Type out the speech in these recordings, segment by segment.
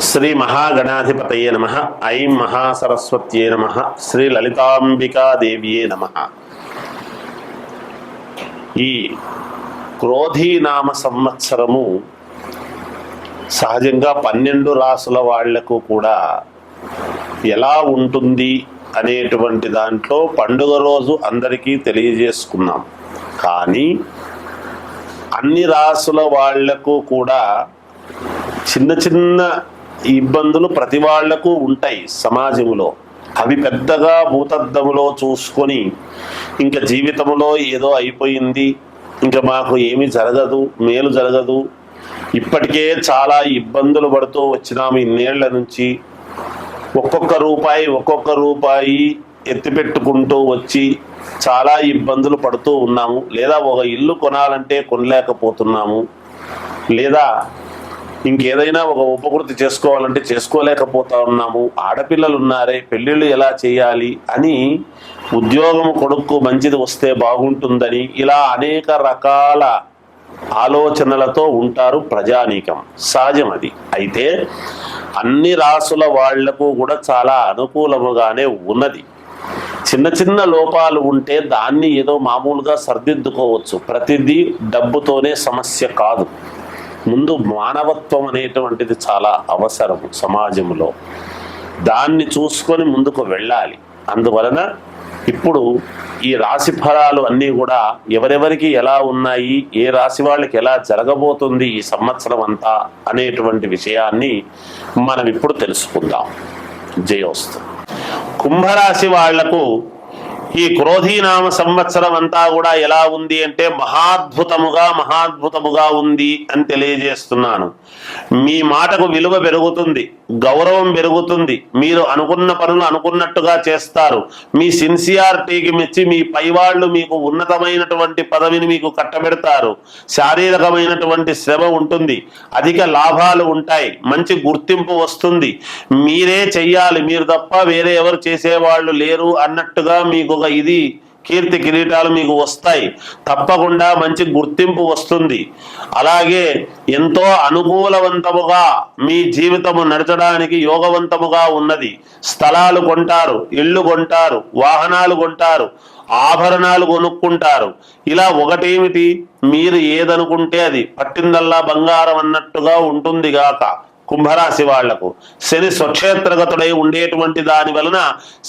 శ్రీ మహాగణాధిపతయే నమః. ఐం మహాసరస్వత్యే నమః. శ్రీ లలితాంబికాదేవ్యే నమః. ఈ క్రోధీనామ సంవత్సరము సహజంగా 12 రాసుల వాళ్లకు కూడా ఎలా ఉంటుంది అనేటువంటి దాంట్లో పండుగ రోజు అందరికీ తెలియజేసుకున్నాం. కానీ అన్ని రాసుల వాళ్లకు కూడా చిన్న చిన్న ఇబ్బందులు ప్రతి వాళ్లకు ఉంటాయి సమాజంలో. అవి పెద్దగా భూతద్దములో చూసుకొని ఇంకా జీవితంలో ఏదో అయిపోయింది, ఇంకా మాకు ఏమీ జరగదు, మేలు జరగదు, ఇప్పటికే చాలా ఇబ్బందులు పడుతూ వచ్చినాము ఇన్నేళ్ల నుంచి, ఒక్కొక్క రూపాయి ఎత్తిపెట్టుకుంటూ వచ్చి చాలా ఇబ్బందులు పడుతూ ఉన్నాము, లేదా ఒక ఇల్లు కొనాలంటే కొనలేకపోతున్నాము, లేదా ఇంకేదైనా ఒక ఉపకృతి చేసుకోవాలంటే చేసుకోలేకపోతా ఉన్నాము, ఆడపిల్లలు ఉన్నారే పెళ్ళిళ్ళు ఎలా చేయాలి అని, ఉద్యోగం కొడుకు మంచిది వస్తే బాగుంటుందని, ఇలా అనేక రకాల ఆలోచనలతో ఉంటారు ప్రజానీకం. సహజం అది. అయితే అన్ని రాసుల వాళ్లకు కూడా చాలా అనుకూలముగానే ఉన్నది. చిన్న చిన్న లోపాలు ఉంటే దాన్ని ఏదో మామూలుగా సర్దిద్దుకోవచ్చు. ప్రతిదీ డబ్బుతోనే సమస్య కాదు. ముందు మానవత్వం అనేటువంటిది చాలా అవసరం సమాజంలో. దాన్ని చూసుకొని ముందుకు వెళ్ళాలి. అందువలన ఇప్పుడు ఈ రాశి ఫలాలు అన్నీ కూడా ఎవరెవరికి ఎలా ఉన్నాయి, ఏ రాశి వాళ్ళకి ఎలా జరగబోతుంది ఈ సంవత్సరం అంతా అనేటువంటి విషయాన్ని మనం ఇప్పుడు తెలుసుకుందాం. జయోస్తు. కుంభరాశి వాళ్లకు ఈ క్రోధీనామ సంవత్సరం అంతా కూడా ఎలా ఉంది అంటే మహాద్భుతముగా ఉంది అని తెలియజేస్తున్నాను. మీ మాటకు విలువ పెరుగుతుంది, గౌరవం పెరుగుతుంది, మీరు అనుకున్న పనులు అనుకున్నట్టుగా చేస్తారు, మీ సిన్సియారిటీకి మెచ్చి మీ పైవాళ్లు మీకు ఉన్నతమైనటువంటి పదవిని మీకు కట్టబెడతారు, శారీరకమైనటువంటి శ్రమ ఉంటుంది, అధిక లాభాలు ఉంటాయి, మంచి గుర్తింపు వస్తుంది, మీరే చెయ్యాలి, మీరు తప్ప వేరే ఎవరు చేసేవాళ్ళు లేరు అన్నట్టుగా మీకు ఇది కీర్తి కిరీటాలు మీకు వస్తాయి. తప్పకుండా మంచి గుర్తింపు వస్తుంది. అలాగే ఎంతో అనుకూలవంతముగా మీ జీవితము నడచడానికి యోగవంతముగా ఉన్నది. స్థలాలు కొంటారు, ఇళ్ళు కొంటారు, వాహనాలు కొంటారు, ఆభరణాలు కొనుక్కుంటారు. ఇలా ఒకటేమిటి, మీరు ఏదనుకుంటే అది పట్టిందల్లా బంగారం అన్నట్టుగా ఉంటుంది గాక. కుంభరాశి వాళ్లకు శని స్వక్షేత్రగతుడై ఉండేటువంటి దాని వలన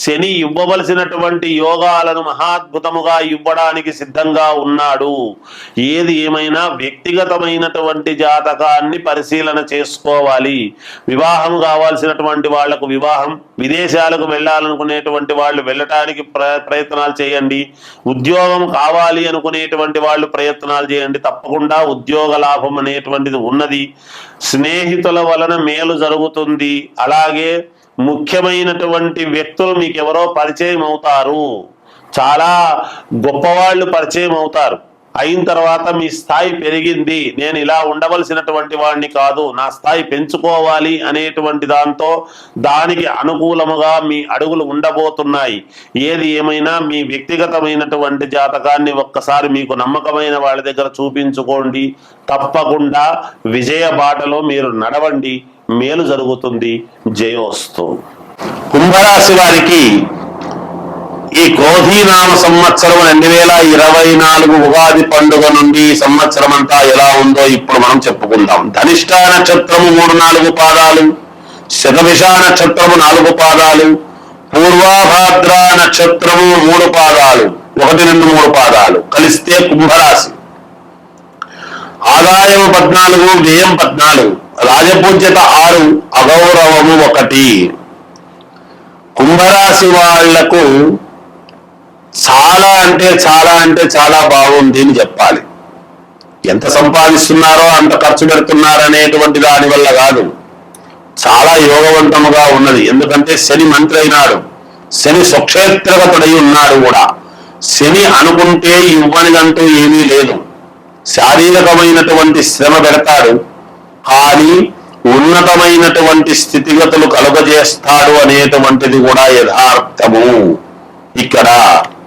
శని ఇవ్వవలసినటువంటి యోగాలను మహాద్భుతముగా ఇవ్వడానికి సిద్ధంగా ఉన్నాడు. ఏది ఏమైనా వ్యక్తిగతమైనటువంటి జాతకాన్ని పరిశీలన చేసుకోవాలి. వివాహం కావాల్సినటువంటి వాళ్లకు వివాహం, విదేశాలకు వెళ్ళాలనుకునేటువంటి వాళ్ళు వెళ్ళటానికి ప్రయత్నాలు చేయండి. ఉద్యోగం కావాలి అనుకునేటువంటి వాళ్ళు ప్రయత్నాలు చేయండి. తప్పకుండా ఉద్యోగ లాభం అనేటువంటిది ఉన్నది. స్నేహితుల వలన మేలు జరుగుతుంది. అలాగే ముఖ్యమైనటువంటి వ్యక్తులు మీకు ఎవరో పరిచయం అవుతారు. చాలా గొప్పవాళ్ళు పరిచయం అవుతారు. అయిన తర్వాత మీ స్థాయి పెరిగింది, నేను ఇలా ఉండవలసినటువంటి వాడిని కాదు, నా స్థాయి పెంచుకోవాలి అనేటువంటి దానికి అనుకూలముగా మీ అడుగులు ఉండబోతున్నాయి. ఏది ఏమైనా మీ వ్యక్తిగతమైనటువంటి జాతకాన్ని ఒక్కసారి మీకు నమ్మకమైన వాళ్ళ దగ్గర చూపించుకోండి. తప్పకుండా విజయ బాటలో మీరు నడవండి, మేలు జరుగుతుంది. జయోస్తు. కుంభరాశి వారికి ఈ క్రోధీనామ సంవత్సరం 2024 ఉగాది పండుగ నుండి సంవత్సరం అంతా ఎలా ఉందో ఇప్పుడు మనం చెప్పుకుందాం. ధనిష్ఠ నక్షత్రము 3-4 పాదాలు, శతభిష నక్షత్రము 4 పాదాలు, పూర్వాభాద్ర నక్షత్రము 3 పాదాలు, 1-2-3 పాదాలు కలిస్తే కుంభరాశి. ఆదాయం 14, వ్యయం 14, రాజపూజ్యత 6, అగౌరవము 1. కుంభరాశి వాళ్లకు చాలా బాగుంది అని చెప్పాలి. ఎంత సంపాదిస్తున్నారో అంత ఖర్చు పెడుతున్నారు అనేటువంటి దాని వల్ల కాదు, చాలా యోగవంతముగా ఉన్నది. ఎందుకంటే శని మంత్రి అయినాడు, శని స్వక్షేత్రగతుడై ఉన్నాడు కూడా. శని అనుకుంటే ఇవ్వనిదంటూ ఏమీ లేదు. శారీరకమైనటువంటి శ్రమ పెడతాడు, కానీ ఉన్నతమైనటువంటి స్థితిగతులు కలుగజేస్తాడు అనేటువంటిది కూడా యథార్థము. ఇక్కడ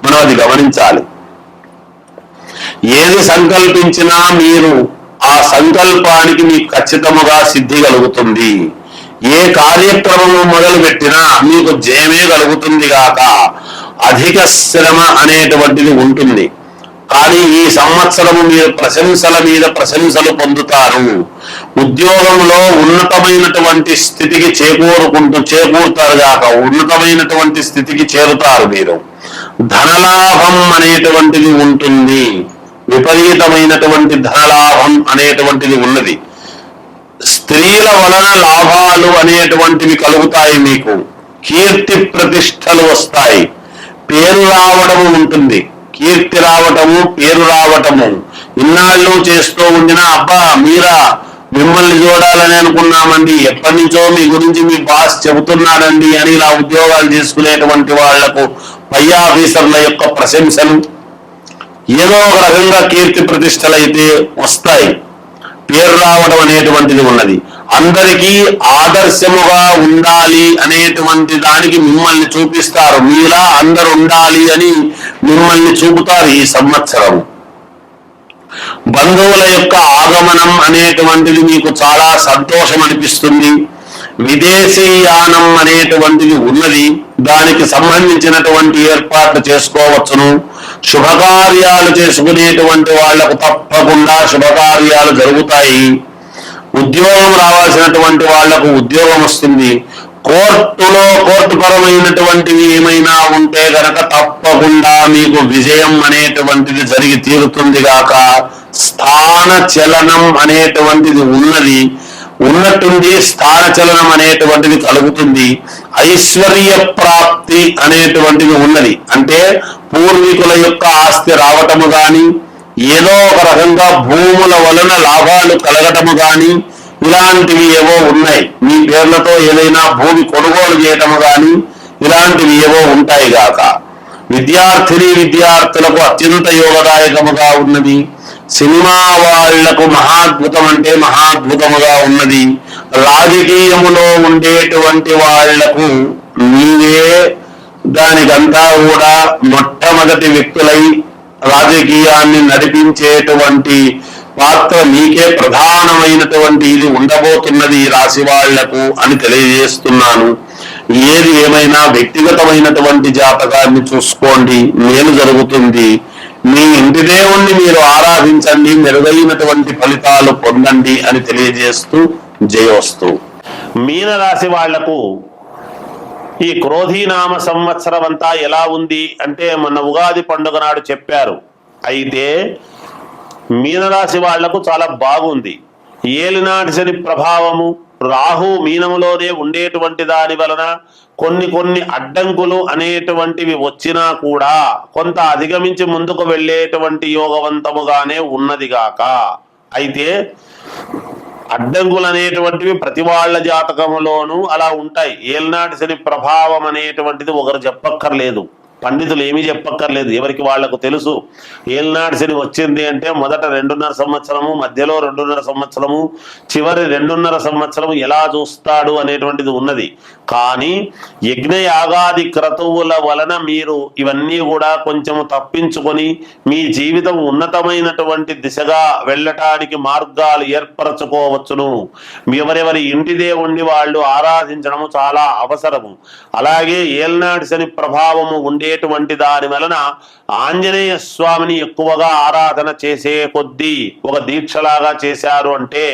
మనం అది గమనించాలి. ఏది సంకల్పించినా మీరు ఆ సంకల్పానికి మీకు ఖచ్చితముగా సిద్ధి కలుగుతుంది. ఏ కార్యక్రమము మొదలు పెట్టినా మీకు జయమే కలుగుతుంది గాక. అధిక శ్రమ అనేటువంటిది ఉంటుంది, కానీ ఈ సంవత్సరము మీరు ప్రశంసల మీద ప్రశంసలు పొందుతారు. ఉద్యోగంలో ఉన్నతమైనటువంటి స్థితికి చేకూరుతారు గాక, ఉన్నతమైనటువంటి స్థితికి చేరుతారు మీరు. ధనలాభం అనేటువంటిది ఉంటుంది, విపరీతమైనటువంటి ధనలాభం అనేటువంటిది ఉన్నది. స్త్రీల వలన లాభాలు అనేటువంటివి కలుగుతాయి మీకు. కీర్తి ప్రతిష్టలు వస్తాయి, పేరు రావడము ఉంటుంది. కీర్తి రావటము, పేరు రావటము. ఇన్నాళ్ళు చేస్తూ ఉండిన అబ్బా మీరా మిమ్మల్ని చూడాలని అనుకున్నామండి, ఎప్పటి నుంచో మీ గురించి మీ బాస్ చెబుతున్నాడండి అని ఇలా ఉద్యోగాలు చేసుకునేటువంటి వాళ్లకు పై ఆఫీసర్ల యొక్క ప్రశంసలు, ఏదో ఒక రకంగా కీర్తి ప్రతిష్టలు అయితే వస్తాయి. పేరు రావడం అనేటువంటిది ఉన్నది. అందరికీ ఆదర్శముగా ఉండాలి అనేటువంటి దానికి మిమ్మల్ని చూపిస్తారు. మీలా అందరు ఉండాలి అని మిమ్మల్ని చూపుతారు ఈ సంవత్సరం. బంధువుల యొక్క ఆగమనం అనేటువంటిది మీకు చాలా సంతోషం అనిపిస్తుంది. విదేశీయానం అనేటువంటిది ఉన్నది, దానికి సంబంధించినటువంటి ఏర్పాట్లు చేసుకోవచ్చును. శుభకార్యాలు చేసుకునేటువంటి వాళ్లకు తప్పకుండా శుభకార్యాలు జరుగుతాయి. ఉద్యోగం రావాల్సినటువంటి వాళ్లకు ఉద్యోగం వస్తుంది. కోర్టు పరమైనటువంటివి ఏమైనా ఉంటే గనక తప్పకుండా మీకు విజయం అనేటువంటిది జరిగి తీరుతుంది గాక. స్థాన చలనం అనేటువంటిది ఉన్నట్టుండి స్థాన చలనం అనేటువంటిది కలుగుతుంది. ఐశ్వర్య ప్రాప్తి అనేటువంటిది ఉన్నది, అంటే పూర్వీకుల యొక్క ఆస్తి రావటము గాని, ఏదో ఒక రకంగా భూముల వలన లాభాలు కలగటము గాని, ఇలాంటివి ఏవో ఉన్నాయి. మీ పేర్లతో ఏదైనా భూమి కొనుగోలు చేయటము గాని ఇలాంటివి ఏవో ఉంటాయి గాక. విద్యార్థులకు అత్యంత యోగదాయకముగా ఉన్నది. సినిమా వాళ్లకు మహాద్భుతం అంటే మహాద్భుతముగా ఉన్నది. రాజకీయములో ఉండేటువంటి వాళ్లకు మీరే దానికంతా కూడా మొట్టమొదటి వ్యక్తులై రాజకీయాన్ని నడిపించేటువంటి పాత్ర మీకే ప్రధానమైనటువంటి ఇది ఉండబోతున్నది ఈ రాశి వాళ్లకు అని తెలియజేస్తున్నాను. ఏది ఏమైనా వ్యక్తిగతమైనటువంటి జాతకాన్ని చూసుకోండి, మేలు జరుగుతుంది. మీ ఇంటి దేవుణ్ణి మీరు ఆరాధించండి, మెరుగైనటువంటి ఫలితాలు పొందండి అని తెలియజేస్తూ జయోస్తు. మీనరాశి వాళ్లకు ఈ క్రోధీనామ సంవత్సరం అంతా ఎలా ఉంది అంటే మొన్న ఉగాది పండుగ నాడు చెప్పారు. అయితే మీనరాశి వాళ్లకు చాలా బాగుంది. ఏలినాటి శని ప్రభావము, రాహు మీనములోనే ఉండేటువంటి దాని వలన కొన్ని అడ్డంకులు అనేటువంటివి వచ్చినా కూడా కొంత అధిగమించి ముందుకు వెళ్ళేటువంటి యోగవంతముగానే ఉన్నది గాక. అయితే అడ్డంకులు అనేటువంటివి ప్రతి వాళ్ళ జాతకములోనూ అలా ఉంటాయి. ఏలినాటి శని ప్రభావం అనేటువంటిది ఒకరు చెప్పక్కర్లేదు, పండితులు ఏమీ చెప్పక్కర్లేదు, ఎవరికి వాళ్లకు తెలుసు. ఏలినాటి శని వచ్చింది అంటే మొదట 2.5 సంవత్సరము, మధ్యలో 2.5 సంవత్సరము, చివరి 2.5 సంవత్సరము ఎలా చూస్తాడు అనేటువంటిది ఉన్నది. కానీ యజ్ఞయాగాది క్రతువుల వలన మీరు ఇవన్నీ కూడా కొంచెం తప్పించుకొని మీ జీవితం ఉన్నతమైనటువంటి దిశగా వెళ్ళటానికి మార్గాలు ఏర్పరచుకోవచ్చును. ఎవరెవరి ఇంటి దేవుణ్ణి వాళ్ళు ఆరాధించడము చాలా అవసరము. అలాగే ఏలినాటి శని ప్రభావము ఉండేటువంటి దాని వలన ఆంజనేయ స్వామిని ఎక్కువగా ఆరాధన చేసే కొద్దీ ఒక దీక్షలాగా చేశారు అంటే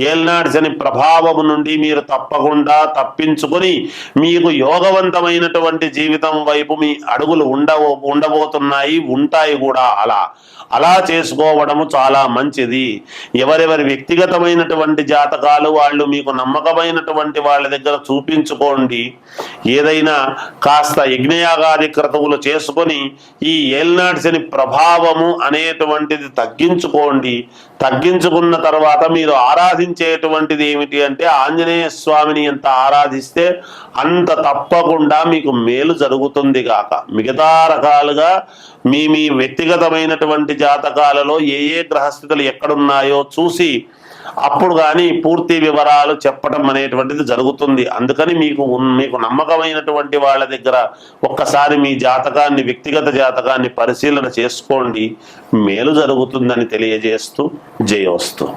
ఏలినాటి శని ప్రభావము నుండి మీరు తప్పకుండా తప్పించుకొని మీకు యోగవంతమైనటువంటి జీవితం వైపు మీ అడుగులు ఉండబోతున్నాయి, ఉంటాయి కూడా. అలా చేసుకోవడము చాలా మంచిది. ఎవరెవరి వ్యక్తిగతమైనటువంటి జాతకాలు వాళ్ళు మీకు నమ్మకమైనటువంటి వాళ్ళ దగ్గర చూపించుకోండి. ఏదైనా కాస్త యజ్ఞయాగాది క్రతువులు చేసుకొని ఈ ఏలినాటి శని ప్రభావము అనేటువంటిది తగ్గించుకోండి. తగ్గించుకున్న తర్వాత మీరు ఆరాధించేటువంటిది ఏమిటి అంటే ఆంజనేయ స్వామిని ఎంత ఆరాధిస్తే అంత తప్పకుండా మీకు మేలు జరుగుతుంది గాక. మిగతా రకాలుగా మీ వ్యక్తిగతమైనటువంటి జాతకాలలో ఏ గ్రహస్థితులు ఎక్కడున్నాయో చూసి అప్పుడు కానీ పూర్తి వివరాలు చెప్పడం అనేటువంటిది జరుగుతుంది. అందుకని మీకు నమ్మకమైనటువంటి వాళ్ళ దగ్గర ఒక్కసారి మీ జాతకాన్ని, వ్యక్తిగత జాతకాన్ని పరిశీలన చేసుకోండి, మేలు జరుగుతుందని తెలియజేస్తూ జయోస్తు.